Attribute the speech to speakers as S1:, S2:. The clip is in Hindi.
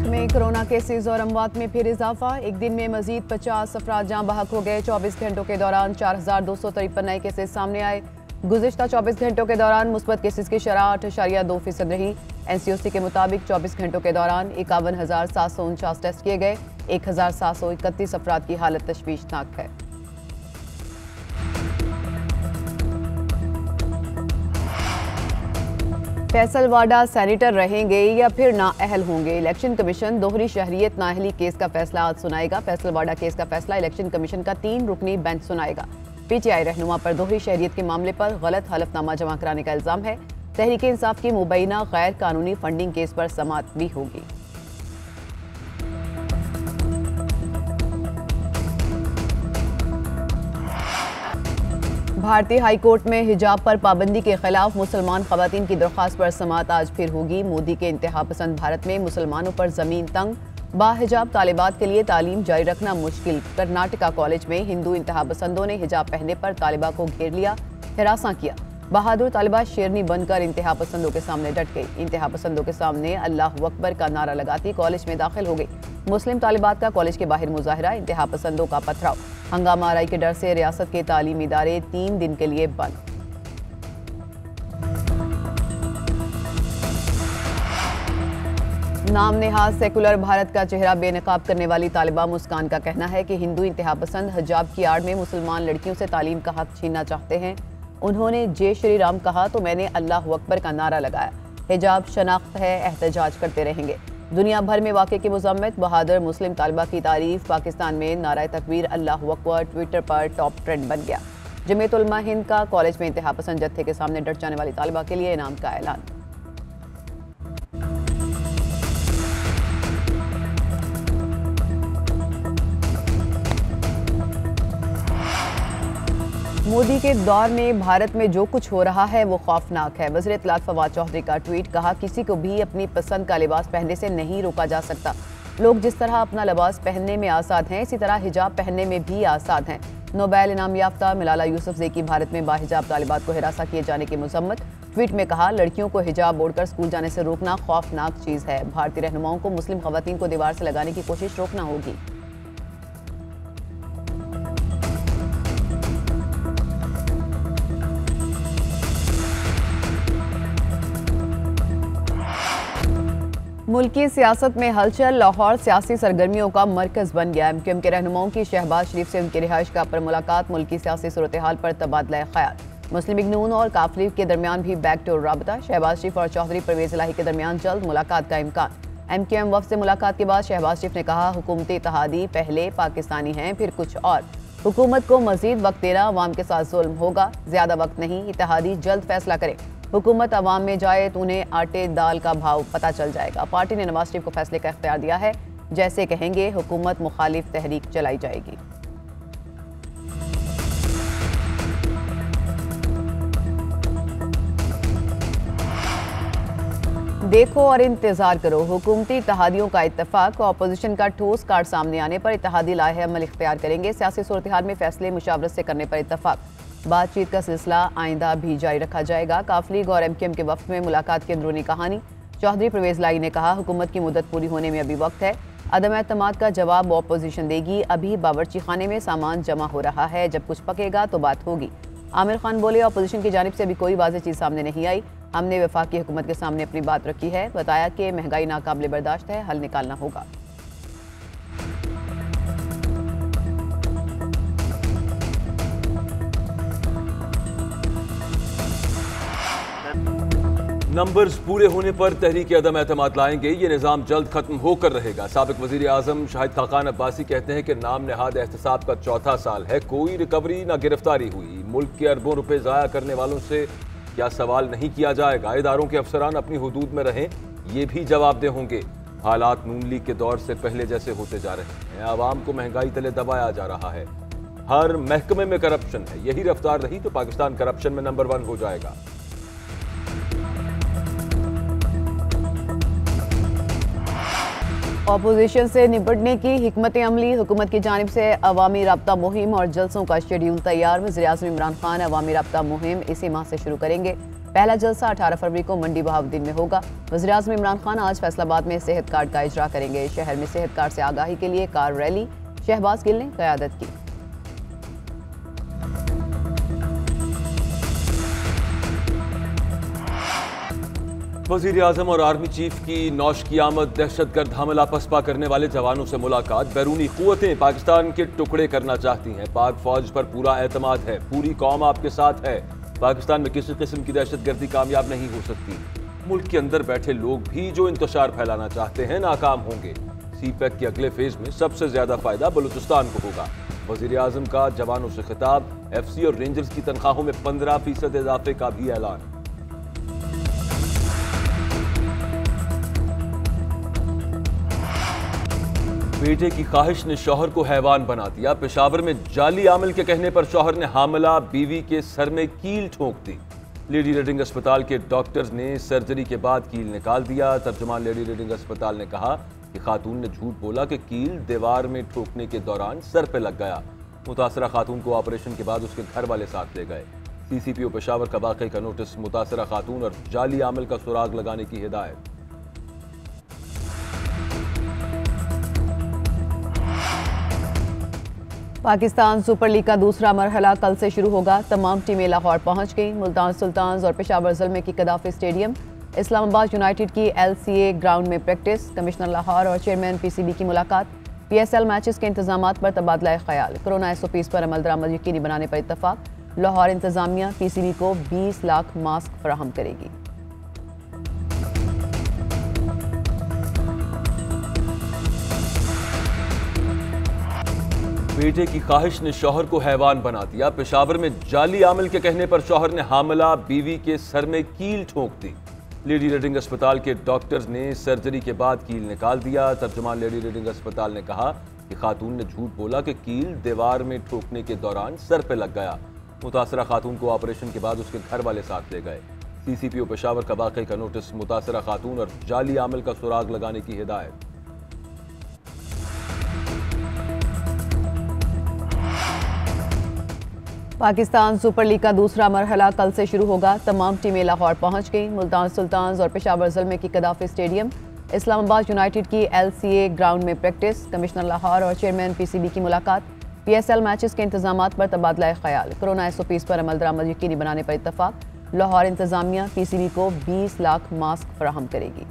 S1: में कोरोना केसेस और अमवात में फिर इजाफा। एक दिन में मजीद 50 अफराद जाँ बहक हो गए। 24 घंटों के दौरान 4253 नए केसेस सामने आए। गुज़िश्ता 24 घंटों के दौरान मुस्बत केसेस की शरह 8.2% रही। NCOC के मुताबिक 24 घंटों के दौरान 51,749 टेस्ट किए गए। 1,731 अफराद की हालत तशवीशनाक है। फैसल वाडा सेनेटर रहेंगे या फिर नाअहल होंगे? इलेक्शन कमीशन दोहरी शहरियत नाअहली केस का फैसला आज सुनाएगा। फैसल वाडा केस का फैसला इलेक्शन कमीशन का 3 रुकनी बेंच सुनाएगा। PTI रहनुमा पर दोहरी शहरियत के मामले पर गलत हलफनामा जमा कराने का इल्जाम है। तहरीक इंसाफ की मुबैना गैर कानूनी फंडिंग केस पर समाअत भी होगी। भारतीय हाई कोर्ट में हिजाब पर पाबंदी के खिलाफ मुसलमान खवातीन की दरख्वास्त पर समाअत आज फिर होगी। मोदी के इंतहा पसंद भारत में मुसलमानों पर जमीन तंग, बाहिजाब तालिबात के लिए तालीम जारी रखना मुश्किल। कर्नाटका कॉलेज में हिंदू इंतहा पसंदों ने हिजाब पहनने पर तालिबा को घेर लिया, हिरासा किया। बहादुर तालिबा शेरनी बनकर इंतहा पसंदों के सामने डट गई। इंतहा पसंदों के सामने अल्लाह अकबर का नारा लगाती कॉलेज में दाखिल हो गई। मुस्लिम तालिबात का कॉलेज के बाहर मुजाहरा, इंतहा पसंदों का पथराव। हंगामा आराई के डर से रियासत के तालीमी इदारे 3 दिन के लिए बंद। नाम नेहाज सेकुलर भारत का चेहरा बेनकाब करने वाली तालिबा मुस्कान का कहना है कि हिंदू इंतहा पसंद हिजाब की आड़ में मुसलमान लड़कियों से तालीम का हक छीनना चाहते हैं। उन्होंने जय श्री राम कहा तो मैंने अल्लाह अकबर का नारा लगाया। हिजाब शनाख्त है, एहतजाज करते रहेंगे। दुनिया भर में वाक़े की मुज़म्मत बहादुर मुस्लिम तालिबा की तारीफ। पाकिस्तान में नारा तकबीर अल्लाह अकबर ट्विटर पर टॉप ट्रेंड बन गया। जमीयत उलमा हिंद का कॉलेज में इंतहा पसंद जत्थे के सामने डट जाने वाली तालिबा के लिए इनाम का ऐलान। मोदी के दौर में भारत में जो कुछ हो रहा है वो खौफनाक है। वज़ीर इत्तलात फवाद चौधरी का ट्वीट, कहा किसी को भी अपनी पसंद का लिबास पहनने से नहीं रोका जा सकता। लोग जिस तरह अपना लिबास पहनने में आज़ाद हैं, इसी तरह हिजाब पहनने में भी आज़ाद हैं। नोबेल इनाम याफ्ता मलाला यूसुफजई की भारत में बाहिजाब तालिबात को हिरासा किए जाने की मजम्मत। ट्वीट में कहा, लड़कियों को हिजाब ओढ़कर स्कूल जाने से रोकना खौफनाक चीज़ है। भारतीय रहनुमाओं को मुस्लिम खवातीन को दीवार से लगाने की कोशिश रोकना होगी। मुल्की सियासत में हलचल, लाहौर सियासी सरगर्मियों का मरकज बन गया। MQM के रहनुमाओं की शहबाज शरीफ से उनकी रिहाइशगाह पर मुलाकात, मुल्की सियासी सूरत हाल पर तबादला ख्याल। मुस्लिम लीग नून और काफ लीग के दरमियान भी बैकडोर राबता। शहबाज शरीफ और चौधरी परवेज इलाही के दरमियान जल्द मुलाकात का इम्कान। MQM वफ़द से मुलाकात के बाद शहबाज शरीफ ने कहा, हुकूमती इत्तेहादी पहले पाकिस्तानी हैं फिर कुछ और। हुकूमत को मजीद वक्त देना अवाम के साथ जुल्म होगा, ज्यादा वक्त नहीं। इत्तेहादी जल्द फैसला करें। हुकूमत अवाम में जाए तो उन्हें आटे दाल का भाव पता चल जाएगा। पार्टी ने नवाज शरीफ को फैसले का इख्तियार दिया है, जैसे कहेंगे हुकूमत मुखालिफ तहरीक चलाई जाएगी। देखो और इंतजार करो, हुकूमती इत्तेहादियों का इत्तेफाक। अपोजिशन का ठोस कार्ड सामने आने पर इत्तेहादी लाहे अमल इख्तियार करेंगे। सियासी सूरत हाल में फैसले मुशावरत से करने पर इत्तेफाक। बातचीत का सिलसिला आइंदा भी जारी रखा जाएगा। काफ लीग और MQM के वफ़द में मुलाकात की अंदरूनी कहानी। चौधरी परवेज लाई ने कहा, हुकूमत की मुद्दत पूरी होने में अभी वक्त है। अदम एतमाद का जवाब अपोजिशन देगी। अभी बावर्ची खाने में सामान जमा हो रहा है, जब कुछ पकेगा तो बात होगी। आमिर खान बोले, अपोजिशन की जानिब से अभी कोई वाज़ेह चीज़ सामने नहीं आई। हमने वफाकी हुकूमत के सामने अपनी बात रखी है। बताया कि महंगाई नाकाबिले बर्दाश्त है, हल निकालना होगा।
S2: नंबर्स पूरे होने पर तहरीक अदम एतमाद लाएंगे। ये निज़ाम जल्द खत्म होकर रहेगा। साबिक वज़ीर आज़म शाहिद खाकान अब्बासी कहते हैं कि नाम नहाद एहतसाब का चौथा साल है, कोई रिकवरी न गिरफ्तारी हुई। मुल्क के अरबों रुपए ज़ाया करने वालों से क्या सवाल नहीं किया जाएगा? इदारों के अफसरान अपनी हुदूद में रहें, ये भी जवाबदेह होंगे। हालात नून लीग के दौर से पहले जैसे होते जा रहे हैं। आवाम को महंगाई तले दबाया जा रहा है। हर महकमे में करप्शन है। यही रफ्तार रही तो पाकिस्तान करप्शन में नंबर 1 हो जाएगा।
S1: अपोजिशन से निपटने की हिकमत अमली, हुकूमत की जानिब से अवामी राब्ता मुहिम और जलसों का शेड्यूल तैयार। वज़ीर-ए-आज़म इमरान खान अवामी राब्ता मुहिम इसी माह से शुरू करेंगे। पहला जलसा 18 फरवरी को मंडी बहाउद्दीन में होगा। वज़ीर-ए-आज़म इमरान खान आज फैसलाबाद में सेहत कार्ड का इजरा करेंगे। शहर में सेहत कार्ड से आगाही के लिए कार रैली शहबाज गिल ने क़यादत की।
S2: वज़ीर आज़म और आर्मी चीफ की नौश की आमद, दहशतगर्द हमला पसपा करने वाले जवानों से मुलाकात। बैरूनी क़ुव्वतें पाकिस्तान के टुकड़े करना चाहती हैं। पाक फौज पर पूरा एतमाद है, पूरी कौम आपके साथ है। पाकिस्तान में किसी किस्म की दहशतगर्दी कामयाब नहीं हो सकती। मुल्क के अंदर बैठे लोग भी जो इंतशार फैलाना चाहते हैं नाकाम होंगे। CPEC के अगले फेज में सबसे ज्यादा फायदा बलूचिस्तान को होगा। वज़ीर आज़म का जवानों से खिताब। FC और रेंजर्स की तनख्वाहों में 15% इजाफे का भी ऐलान। बेटे की ख्वाहिश ने शौहर को हैवान बना दिया। पेशावर में जाली आमिल के कहने पर शौहर ने हामिला बीवी के सर में कील ठोक दी। लेडी रीडिंग अस्पताल के डॉक्टर्स ने सर्जरी के बाद कील निकाल दिया। तर्जुमान लेडी रीडिंग अस्पताल ने कहा कि खातून ने झूठ बोला कि कील दीवार में ठोकने के दौरान सर पे लग गया। मुतासरा खातून को ऑपरेशन के बाद उसके घर वाले साथ ले गए। CCPO पेशावर का वाक़े का नोटिस, मुतासरा खातून और जाली आमिल का सुराग लगाने की हिदायत।
S1: पाकिस्तान सुपर लीग का दूसरा मरहला कल से शुरू होगा। तमाम टीमें लाहौर पहुंच गई। मुल्तान सुल्तान्स और पेशावर ज़ल्मे की कदाफी स्टेडियम, इस्लामाबाद यूनाइटेड की LCA ग्राउंड में प्रैक्टिस। कमिश्नर लाहौर और चेयरमैन PCB की मुलाकात। PSL मैचेस के इंतजामात पर तबादला ख्याल। कोरोना SOPs पर अमल दरामद यकीनी बनाने पर इत्तफाक। लाहौर इंतजामिया PCB को 20 लाख मास्क फराहम करेगी।
S2: बेटे की ख्वाहिश ने शौहर को हैवान बना दिया। पेशावर में जाली आमिल के कहने पर शौहर ने हामिला बीवी के सर में कील ठोक दी। लेडी रीडिंग अस्पताल के डॉक्टर्स ने सर्जरी के बाद कील निकाल दिया। तर्जुमान लेडी रीडिंग अस्पताल ने कहा कि खातून ने झूठ बोला कि कील दीवार में ठोकने के दौरान सर पे लग गया। मुतासरा खातून को ऑपरेशन के बाद उसके घर वाले साथ ले गए। CCPO पेशावर का वाक़े का नोटिस, मुतासरा खातून और जाली आमिल का सुराग लगाने की हिदायत।
S1: पाकिस्तान सुपर लीग का दूसरा मरहला कल से शुरू होगा। तमाम टीमें लाहौर पहुंच गई। मुल्तान सुल्तान्स और पेशावर ज़ल्मे की कदाफी स्टेडियम, इस्लामाबाद यूनाइटेड की LCA ग्राउंड में प्रैक्टिस। कमिश्नर लाहौर और चेयरमैन PCB की मुलाकात। PSL मैचेस के इंतजामात पर तबादला ख्याल। कोरोना SOPs पर अमल दरामद यकीनी बनाने पर इत्तफाक। लाहौर इंतजामिया PCB को 20 लाख मास्क फराहम करेगी।